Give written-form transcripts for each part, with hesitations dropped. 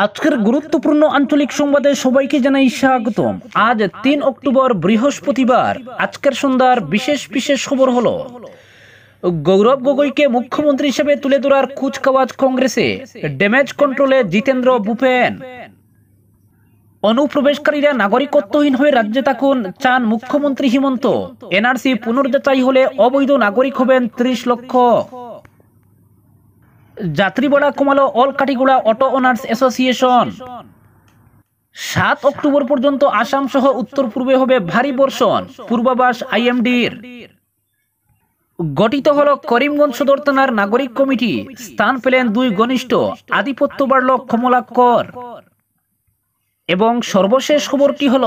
আজকের গুরুত্বপূর্ণ আঞ্চলিক সংবাদে সবাইকে জানাই স্বাগতম। আজ ৩ অক্টোবর বৃহস্পতিবার। আজকের সন্ধ্যার বিশেষ বিশেষ খবর হলো গৌরব গগৈকে মুখ্যমন্ত্রী হিসেবে তুলে ধরার কুচকাওয়াজ কংগ্রেসে, ড্যামেজ কন্ট্রোলে জিতেন্দ্র ভূপেন। অনুপ্রবেশকারীরা নাগরিকত্বহীন হয়ে রাজ্যে থাকুন চান মুখ্যমন্ত্রী হিমন্ত। এনআরসি পুনর্যাচাই হলে অবৈধ নাগরিক হবেন ৩০ লক্ষ। যাত্রী ভাড়া কমালো all Katigorah auto owners association. ৭ October পর্যন্ত আসাম সহ উত্তর পূর্বে হবে ভারী বর্ষণ, পূর্বাভাস আইএমডির। গঠিত হল করিমগঞ্জ সদর থানার নাগরিক কমিটি, স্থান পেলেন ২ ঘনিষ্ঠ, আধিপত্য বাড়ল কমলাক্ষর। এবং সর্বশেষ খবরটি হল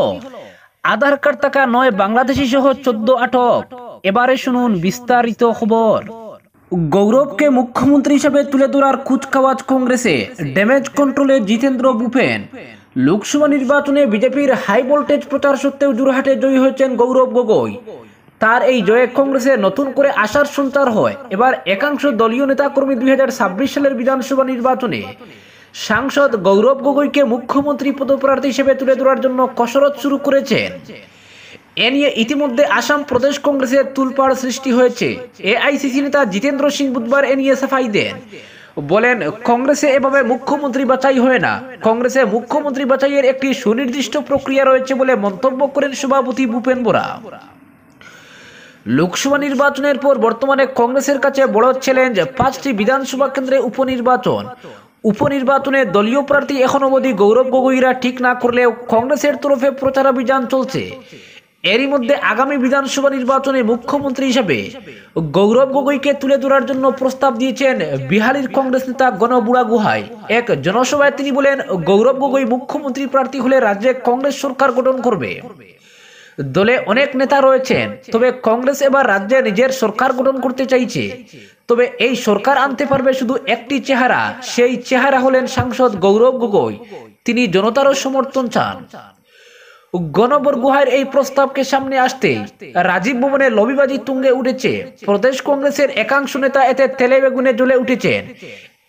আধার কার্ড থাকা ৯ বাংলাদেশি সহ ১৪ আটক। এবারে শুনুন বিস্তারিত খবর। গৌরবকে মুখ্যমন্ত্রী হিসেবে তুলে ধরার কুচকাওয়াজ কংগ্রেসে, ড্যামেজ কন্ট্রোলে জিতেন্দ্র ভূপেন। লোকসভা নির্বাচনে বিজেপির হাই ভোল্টেজ প্রচার সত্ত্বেও যোরহাটে জয়ী হয়েছেন গৌরব গগৈ। তার এই জয়ে কংগ্রেসে নতুন করে আশার সঞ্চার হয়। এবার একাংশ দলীয় নেতাকর্মী ২০২৬ সালের বিধানসভা নির্বাচনে সাংসদ গৌরব গগৈকে মুখ্যমন্ত্রী পদপ্রার্থী হিসেবে তুলে ধরার জন্য কসরত শুরু করেছেন। এ নিয়ে ইতিমধ্যে আসাম প্রদেশ কংগ্রেসের তুলপাড় সৃষ্টি হয়েছে। এআইসিসি নেতা জিতেন্দ্র সিং বুধবার এ নিয়ে সাফাই দেন, বলেন কংগ্রেসে এভাবে মুখ্যমন্ত্রী বাছাই হয় না। কংগ্রেসে মুখ্যমন্ত্রী বাছাইয়ের একটি সুনির্দিষ্ট প্রক্রিয়া রয়েছে বলে মন্তব্য করেন সভাপতি ভূপেন বোরা। লোকসভা নির্বাচনের পর বর্তমানে কংগ্রেসের কাছে বড় চ্যালেঞ্জ ৫টি বিধানসভা কেন্দ্রে উপনির্বাচন। উপনির্বাচনে দলীয় প্রার্থী এখন অবধি গৌরব গগৈরা ঠিক না করলেও কংগ্রেসের তরফে প্রচারাভিযান চলছে। এরই মধ্যে আগামী বিধানসভা নির্বাচনে মুখ্যমন্ত্রী হিসাবে গৌরব গগৈকে তুলে ধরার জন্য প্রস্তাব দিয়েছেন বিহারের কংগ্রেস নেতা গণ বুড়াগুহাই। এক জনসভায় তিনি বলেন, গৌরব গগৈ মুখ্যমন্ত্রী প্রার্থী হলে রাজ্যে কংগ্রেস সরকার গঠন করবে। দলে অনেক নেতা রয়েছেন, তবে কংগ্রেস এবার রাজ্যে নিজের সরকার গঠন করতে চাইছে। তবে এই সরকার আনতে পারবে শুধু একটি চেহারা, সেই চেহারা হলেন সাংসদ গৌরব গগৈ। তিনি জনতারও সমর্থন চান। গণবরগুহাইয়ের এই প্রস্তাবকে সামনে আসতে রাজীব ভবনে লবিবাজি তুঙ্গে উঠেছে। প্রদেশ কংগ্রেসের একাংশ নেতা এতে তেলে বেগুনে জ্বলে উঠেছেন।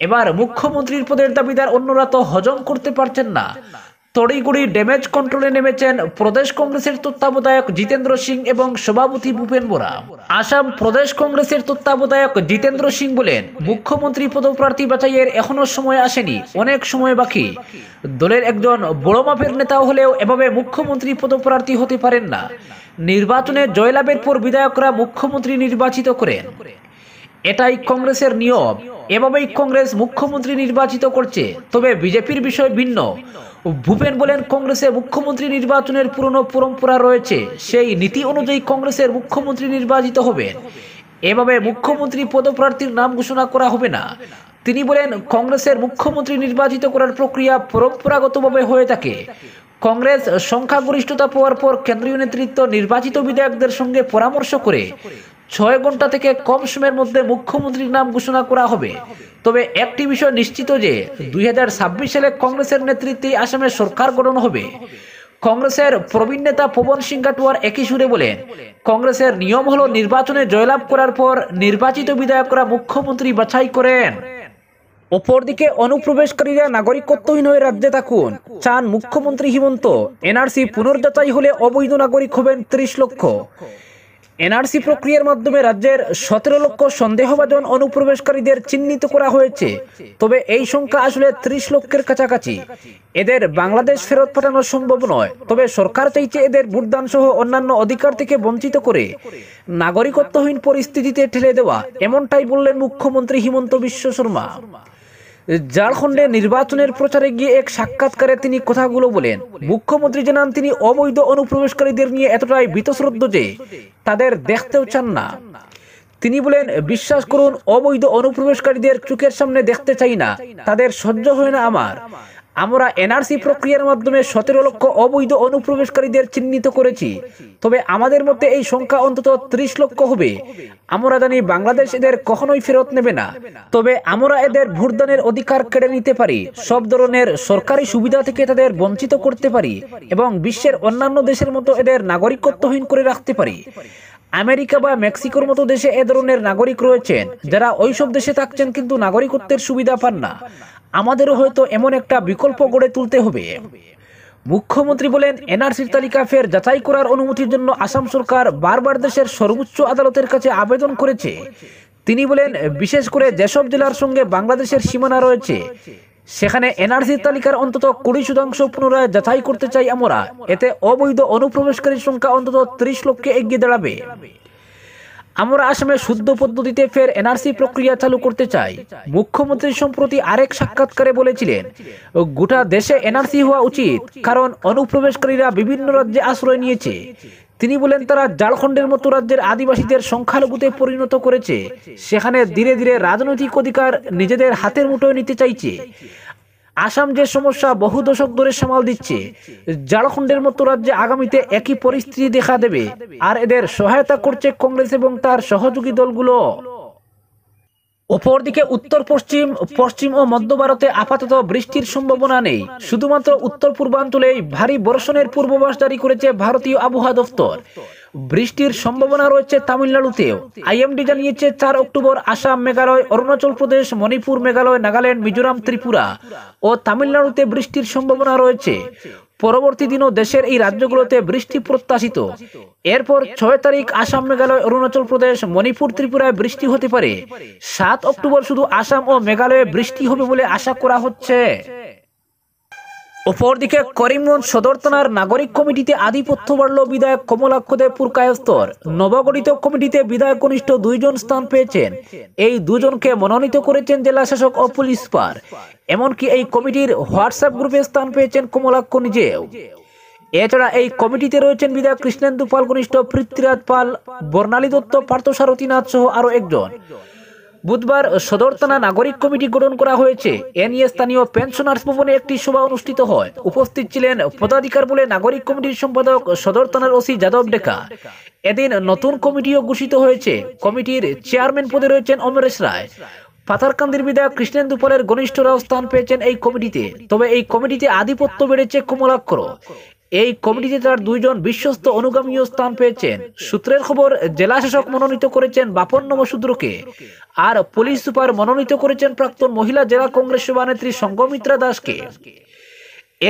এবার মুখ্যমন্ত্রীর পদের দাবিদার অন্যরা তো হজম করতে পারছেন না। তড়িঘড়ি ড্যামেজ কন্ট্রোলে নেমেছেন প্রদেশ কংগ্রেসের তত্ত্বাবধায়ক জিতেন্দ্র সিং এবং সভাপতি ভূপেন বোরা। আসাম প্রদেশ কংগ্রেসের তত্ত্বাবধায়ক জিতেন্দ্র সিং বলেন, মুখ্যমন্ত্রী পদপ্রার্থী বাছাইয়ের এখনো সময় আসেনি, অনেক সময় বাকি। দলের একজন বড় মাপের নেতা হলেও এভাবে মুখ্যমন্ত্রী পদপ্রার্থী হতে পারেন না। নির্বাচনে জয়লাভের পর বিধায়করা মুখ্যমন্ত্রী নির্বাচিত করেন, এটাই কংগ্রেসের নিয়ম। এভাবেই কংগ্রেস মুখ্যমন্ত্রী নির্বাচিত করছে। তবে বিজেপির বিষয় ভিন্ন। ভূপেন বলেন, কংগ্রেসে মুখ্যমন্ত্রী নির্বাচনের পুরনো পরম্পরা রয়েছে, সেই নীতি অনুযায়ী কংগ্রেসের মুখ্যমন্ত্রী নির্বাচিত হবেন। এভাবে মুখ্যমন্ত্রী পদপ্রার্থীর নাম ঘোষণা করা হবে না। তিনি বলেন, কংগ্রেসের মুখ্যমন্ত্রী নির্বাচিত করার প্রক্রিয়া পরম্পরাগতভাবে হয়ে থাকে। কংগ্রেস সংখ্যাগরিষ্ঠতা পাওয়ার পর কেন্দ্রীয় নেতৃত্ব নির্বাচিত বিধায়কদের সঙ্গে পরামর্শ করে ৬ ঘন্টা থেকে কম সময়ের মধ্যে মুখ্যমন্ত্রীর নাম ঘোষণা করা হবে। তবে একটি বিষয় নিশ্চিত যে ২০২৬ সালে কংগ্রেসের নেতৃত্বে আসামে সরকার গঠন হবে। কংগ্রেসের প্রবীণ নেতা পবন সিং ঘাটোয়ার একই সুরে বলেন, কংগ্রেসের নিয়ম হলো নির্বাচনে জয়লাভ করার পর নির্বাচিত বিধায়করা মুখ্যমন্ত্রী বাছাই করেন। অপরদিকে অনুপ্রবেশকারীরা নাগরিকত্বহীন হয়ে রাজ্যে থাকুন চান মুখ্যমন্ত্রী হিমন্ত। এনআরসি পুনর্যাচাই হলে অবৈধ নাগরিক হবেন ৩০ লক্ষ। এনআরসি প্রক্রিয়ার মাধ্যমে রাজ্যের ১৭ লক্ষ সন্দেহভাজন অনুপ্রবেশকারীদের চিহ্নিত করা হয়েছে। তবে এই সংখ্যা আসলে ৩০ লক্ষের কাছাকাছি। এদের বাংলাদেশ ফেরত পাঠানো সম্ভব নয়। তবে সরকার চাইছে এদের ভোটদান সহ অন্যান্য অধিকার থেকে বঞ্চিত করে নাগরিকত্বহীন পরিস্থিতিতে ঠেলে দেওয়া, এমনটাই বললেন মুখ্যমন্ত্রী হিমন্ত বিশ্ব শর্মা। ঝাড়খণ্ডে নির্বাচনের প্রচারে গিয়ে এক সাক্ষাৎকারে তিনি কথাগুলো বলেন। মুখ্যমন্ত্রী জানান, তিনি অবৈধ অনুপ্রবেশকারীদের নিয়ে এতটাই বীতশ্রদ্ধ যে তাদের দেখতেও চান না। তিনি বলেন, বিশ্বাস করুন, অবৈধ অনুপ্রবেশকারীদের চোখের সামনে দেখতে চাই না, তাদের সহ্য হয় না আমার। আমরা এনআরসি প্রক্রিয়ার মাধ্যমে ১৭ লক্ষ অবৈধ অনুপ্রবেশকারীদের চিহ্নিত করেছি। তবে আমাদের মধ্যে এই সংখ্যা অন্তত ৩০ লক্ষ হবে। আমরা জানি বাংলাদেশ এদের কখনোই ফেরত নেবে না। তবে আমরা এদের ভোটদানের অধিকার কেড়ে নিতে পারি, সব ধরনের সরকারি সুবিধা থেকে তাদের বঞ্চিত করতে পারি এবং বিশ্বের অন্যান্য দেশের মতো এদের নাগরিকত্বহীন করে রাখতে পারি। আমেরিকা বা মেক্সিকোর মতো দেশে এ ধরনের নাগরিক রয়েছেন যারা ওইসব দেশে থাকছেন কিন্তু নাগরিকত্বের সুবিধা পান না। আমাদেরও হয়তো এমন একটা বিকল্প গড়ে তুলতে হবে। মুখ্যমন্ত্রী বলেন, এনআরসির তালিকা ফের যাচাই করার অনুমতির জন্য আসাম সরকার বারবার দেশের সর্বোচ্চ আদালতের কাছে আবেদন করেছে। তিনি বলেন, বিশেষ করে যেসব জেলার সঙ্গে বাংলাদেশের সীমানা রয়েছে সেখানে এনআরসির তালিকার অন্তত 20% পুনরায় যাচাই করতে চাই আমরা। এতে অবৈধ অনুপ্রবেশকারীর সংখ্যা অন্তত 30 লক্ষে এগিয়ে দাঁড়াবে। আমরা আসামে শুদ্ধ পদ্ধতিতে ফের এনআরসি প্রক্রিয়া চালু করতে চাই। মুখ্যমন্ত্রী সম্প্রতি আরেক সাক্ষাৎকারে বলেছিলেন, গোটা দেশে এনআরসি হওয়া উচিত, কারণ অনুপ্রবেশকারীরা বিভিন্ন রাজ্যে আশ্রয় নিয়েছে। তিনি বলেন, তারা ঝাড়খণ্ডের মতো রাজ্যের আদিবাসীদের সংখ্যালঘুতে পরিণত করেছে, সেখানে ধীরে ধীরে রাজনৈতিক অধিকার নিজেদের হাতের মুঠোয় নিতে চাইছে। আসাম যে সমস্যা বহু দশক ধরে সামাল দিচ্ছে, ঝাড়খণ্ডের মতো রাজ্যে আগামীতে একই পরিস্থিতি দেখা দেবে, আর এদের সহায়তা করছে কংগ্রেস এবং তার সহযোগী দলগুলো। অপরদিকে উত্তর পশ্চিম, পশ্চিম ও মধ্য ভারতে আপাতত বৃষ্টির সম্ভাবনা নেই। শুধুমাত্র উত্তর পূর্বাঞ্চলেই ভারী বর্ষণের পূর্বাভাস জারি করেছে ভারতীয় আবহাওয়া দফতর। বৃষ্টির সম্ভাবনা রয়েছে তামিলনাড়ুতেও। আইএমডি জানিয়েছে 4 অক্টোবর আসাম, মেঘালয়, অরুণাচল প্রদেশ, মণিপুর, মেঘালয়, নাগাল্যান্ড, মিজোরাম, ত্রিপুরা ও তামিলনাড়ুতে বৃষ্টির সম্ভাবনা রয়েছে। পরবর্তী দিনও দেশের এই রাজ্যগুলোতে বৃষ্টি প্রত্যাশিত। এরপর 6 তারিখ আসাম, মেঘালয়, অরুণাচল প্রদেশ, মণিপুর, ত্রিপুরায় বৃষ্টি হতে পারে। 7 অক্টোবর শুধু আসাম ও মেঘালয়ে বৃষ্টি হবে বলে আশা করা হচ্ছে। অপরদিকে করিমগঞ্জ সদর থানার নাগরিক কমিটিতে আধিপত্য বাড়ল বিধায়ক কমলাক্ষ দেব পুরকায়স্তর। নবগঠিত কমিটিতে বিধায়ক কনিষ্ঠ 2 জন স্থান পেয়েছেন। এই 2 জনকে মনোনীত করেছেন জেলা শাসক ও পুলিশ সুপার। এমনকি এই কমিটির হোয়াটসঅ্যাপ গ্রুপে স্থান পেয়েছেন কমলাক্ষ নিজেও। এছাড়া এই কমিটিতে রয়েছেন বিধায়ক কৃষ্ণেন্দু পাল কনিষ্ঠ, পৃথ্বীরাজ পাল, বর্ণালী দত্ত, পার্থসারথীনাথ সহ আরো একজন। বুধবার সদর থানা নাগরিক কমিটি গঠন করা হয়েছে। এ নিয়ে স্থানীয় পেনশনার্স ভবনে একটি সভা অনুষ্ঠিত হয়। উপস্থিত ছিলেন পদাধিকার বলে নাগরিক কমিটির সম্পাদক সদর থানার ওসি যাদব ডেকা। এদিন নতুন কমিটিও ঘোষিত হয়েছে। কমিটির চেয়ারম্যান পদে রয়েছেন অমরেশ রায়। পাথারকান্দির বিধায়ক কৃষ্ণেন্দু পালের ঘনিষ্ঠরাও স্থান পেয়েছেন এই কমিটিতে। তবে এই কমিটিতে আধিপত্য বেড়েছে কমলাক্ষর। এই কমিটিতে তার 2 জন বিশ্বস্ত অনুগামীও স্থান পেয়েছেন। সূত্রের খবর, জেলা শাসক মনোনীত করেছেন বাপন নমশূদ্রকে, আর পুলিশ সুপার মনোনীত করেছেন প্রাক্তন মহিলা জেলা কংগ্রেস সভানেত্রী সংঘমিত্রা দাসকে।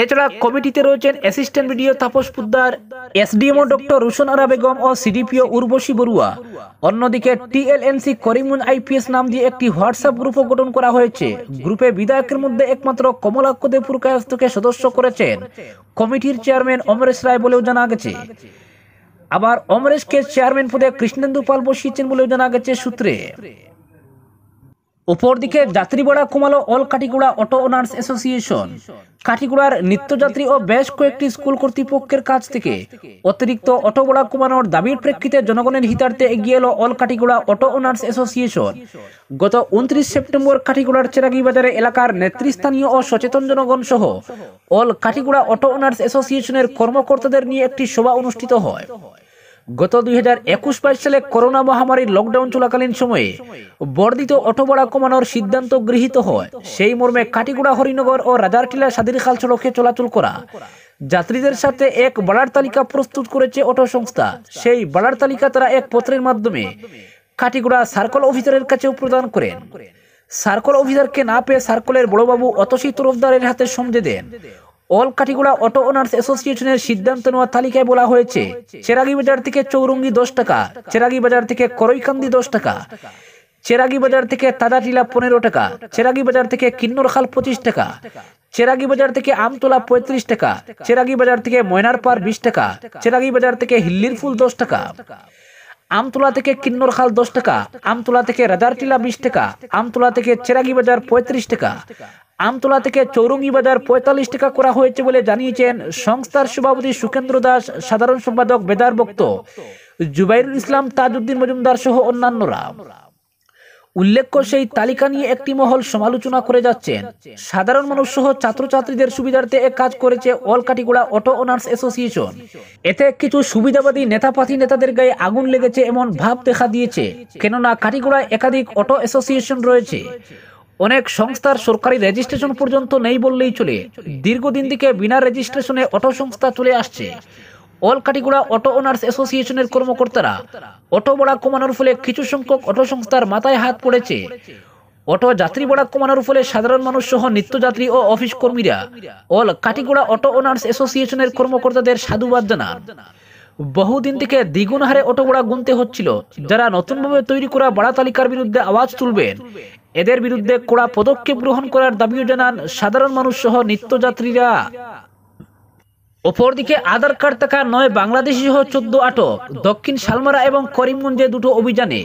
এছাড়া কমিটিতে রয়েছেন assistant BDO Tapas Puddar, SDMO doctor Rushan Ara Begum ও সিডিপিও উর্বশী বড়ুয়া। অন্যদিকে টিএলএনসি করিমগঞ্জ আইপিএস নাম দিয়ে একটি হোয়াটসঅ্যাপ গ্রুপও গঠন করা হয়েছে। গ্রুপে বিধায়কের মধ্যে একমাত্র কমলাক্ষ দেব পুরকায়স্থকে সদস্য করেছেন কমিটির চেয়ারম্যান অমরেশ রায় বলেও জানা গেছে। আবার অমরেশকে চেয়ারম্যান পদে কৃষ্ণেন্দু পাল বসিয়েছেন বলেও জানা গেছে সূত্রে। অপরদিকে যাত্রী ভাড়া কমালো all Katigora auto owners association. কাটিগুড়ার নিত্যযাত্রী ও বেশ কয়েকটি স্কুল কর্তৃপক্ষের কাছ থেকে অতিরিক্ত অটো ভাড়া কমানোর দাবির প্রেক্ষিতে জনগণের হিতার্থে এগিয়ে এলো all Katigora auto owners association. গত 29 সেপ্টেম্বর কাটিগুড়ার চেরাগি বাজারে এলাকার নেতৃস্থানীয় ও সচেতন জনগণ সহ অল কাটিগুড়া অটো ওনার্স অ্যাসোসিয়েশনের কর্মকর্তাদের নিয়ে একটি সভা অনুষ্ঠিত হয়। গত 2021-22 সালে করোনা মহামারীর লকডাউন চলাকালীন সময়ে বর্ধিত অটো ভাড়া কমানোর সিদ্ধান্ত গৃহীত হয়। সেই মর্মে কাটিগুড়া, হরিনগর ও রাজারটিলা সাদিরখাল সড়কে চলাচল করা যাত্রীদের সাথে এক ভাড়ার তালিকা প্রস্তুত করেছে অটো সংস্থা। সেই ভাড়ার তালিকা তারা এক পত্রের মাধ্যমে কাটিগুড়া সার্কল অফিসারের কাছেও প্রদান করেন। সার্কল অফিসারকে না পেয়ে সার্কলের বড়বাবু অতসী তরফদারের হাতে সমঝে দেন। অল কাটিগুড়া অটো ওনার্স অ্যাসোসিয়েশনের সিদ্ধান্ত নেওয়া তালিকায় বলা হয়েছে চেরাগি বাজার থেকে চৌরঙ্গি 10 টাকা, চেরাগি বাজার থেকে করইকান্দি 10 টাকা, চেরাগি বাজার থেকে তাদাটিলা 15 টাকা, চেরাগি বাজার থেকে কিন্নরখাল 25 টাকা, চেরাগি বাজার থেকে আমতলা 35 টাকা, চেরাগি বাজার থেকে ময়নারপাড় 20 টাকা, চেরাগি বাজার থেকে হিল্লির ফুল 10 টাকা, আমতলা থেকে কিন্নরখাল 10 টাকা, আমতলা থেকে রাজারটিলা 20 টাকা, আমতলা থেকে চেরাগি বাজার 35 টাকা, আমতলা থেকে চৌরঙ্গি বাজার 45 টাকা করা হয়েছে বলে জানিয়েছেন সংস্থার সভাপতি সুকেন্দ্র দাস, সাধারণ সম্পাদক বেদার বক্ত, জুবাইরুল ইসলাম, তাজউদ্দিন মজুমদার সহ অন্যান্যরা। উল্লেখ্য, সেই তালিকা নিয়ে একটি মহল সমালোচনা করে যাচ্ছেন। সাধারণ মানুষ সহ ছাত্রছাত্রীদের সুবিধার্থে এক কাজ করেছে all Katigora auto owners association. এতে কিছু সুবিধাবাদী নেতাপাতি নেতাদের গায়ে আগুন লেগেছে এমন ভাব দেখা দিয়েছে। কেননা কাটিগুড়ায় একাধিক অটো অ্যাসোসিয়েশন রয়েছে। অনেক সংস্থার সরকারি রেজিস্ট্রেশন পর্যন্ত নেই বললেই চলে। দীর্ঘদিন থেকে বিনা রেজিস্ট্রেশনে অটো সংস্থা চলে আসছে। অল কাটিগুড়া অটো ওনার্স অ্যাসোসিয়েশনের কর্মকর্তারা অটো ভাড়া কমানোর ফলে কিছু সংখ্যক অটো সংস্থার মাথায় হাত পড়েছে। অটো যাত্রী ভাড়া কমানোর ফলে সাধারণ মানুষ সহ নিত্যযাত্রী ও অফিস কর্মীরা অল কাটিগুড়া অটো ওনার্স অ্যাসোসিয়েশনের কর্মকর্তাদের সাধুবাদ জানান। বহুদিন থেকে দ্বিগুণ হারে অটো ভাড়া গুনতে হচ্ছিল। যারা নতুনভাবে তৈরি করা ভাড়া তালিকার বিরুদ্ধে আওয়াজ তুলবেন, এদের বিরুদ্ধে কড়া পদক্ষেপ গ্রহণ করার দাবিও জানান সাধারণ মানুষ সহ নিত্যযাত্রীরা। অপরদিকে আধার কার্ড থাকা 9 বাংলাদেশি সহ 14 আটক। দক্ষিণ শালমারা এবং করিমগঞ্জে দুটো অভিযানে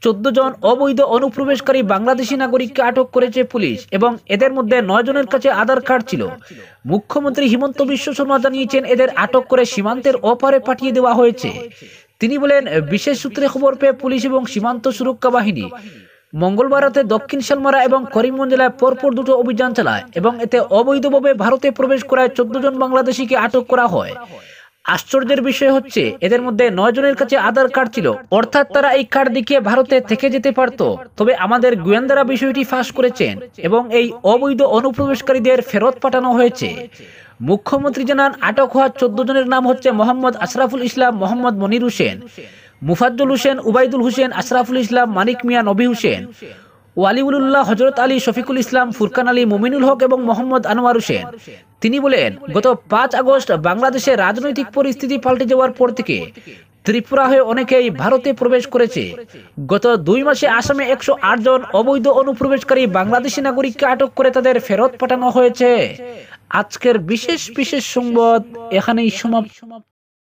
14 জন অবৈধ অনুপ্রবেশকারী বাংলাদেশি নাগরিককে আটক করেছে পুলিশ এবং এদের মধ্যে 9 জনের কাছে আধার কার্ড ছিল। মুখ্যমন্ত্রী হিমন্ত বিশ্ব শর্মা জানিয়েছেন এদের আটক করে সীমান্তের ওপারে পাঠিয়ে দেওয়া হয়েছে। তিনি বলেন, বিশেষ সূত্রে খবর পেয়ে পুলিশ এবং সীমান্ত সুরক্ষা বাহিনী মঙ্গলবার রাতে দক্ষিণ শালমারা এবং করিমগঞ্জ জেলায় পরপর দুটো অভিযান চালায় এবং এতে অবৈধভাবে ভারতে প্রবেশ করায় 14 জন বাংলাদেশিকে আটক করা হয়। আশ্চর্যের বিষয় হচ্ছে এদের মধ্যে 9 জনের কাছে আধার কার্ড ছিল, অর্থাৎ তারা এই কার্ড দেখিয়ে ভারতে থেকে যেতে পারত। তবে আমাদের গোয়েন্দারা বিষয়টি ফাঁস করেছেন এবং এই অবৈধ অনুপ্রবেশকারীদের ফেরত পাঠানো হয়েছে। মুখ্যমন্ত্রী জানান, আটক হওয়া 14 জনের নাম হচ্ছে মোহাম্মদ আশরাফুল ইসলাম, মোহাম্মদ মনির হোসেন, মুফাজ্জল হোসেন, উবাইদুল হোসেন, আশরাফুল ইসলাম, মানিক মিয়া, নবী হোসেন, ওয়ালিউল্লাহ, হজরত আলী, শফিকুল ইসলাম, ফুরকান আলী, মুমিনুল হক এবং মোহাম্মদ আনোয়ার হোসেন। তিনি বলেন, গত 5 আগস্ট বাংলাদেশের রাজনৈতিক পরিস্থিতি পাল্টে যাওয়ার পর থেকে ত্রিপুরা হয়ে অনেকেই ভারতে প্রবেশ করেছে। গত 2 মাসে আসামে 108 জন অবৈধ অনুপ্রবেশকারী বাংলাদেশি নাগরিককে আটক করে তাদের ফেরত পাঠানো হয়েছে। আজকের বিশেষ সংবাদ এখানেই সমাপ্ত।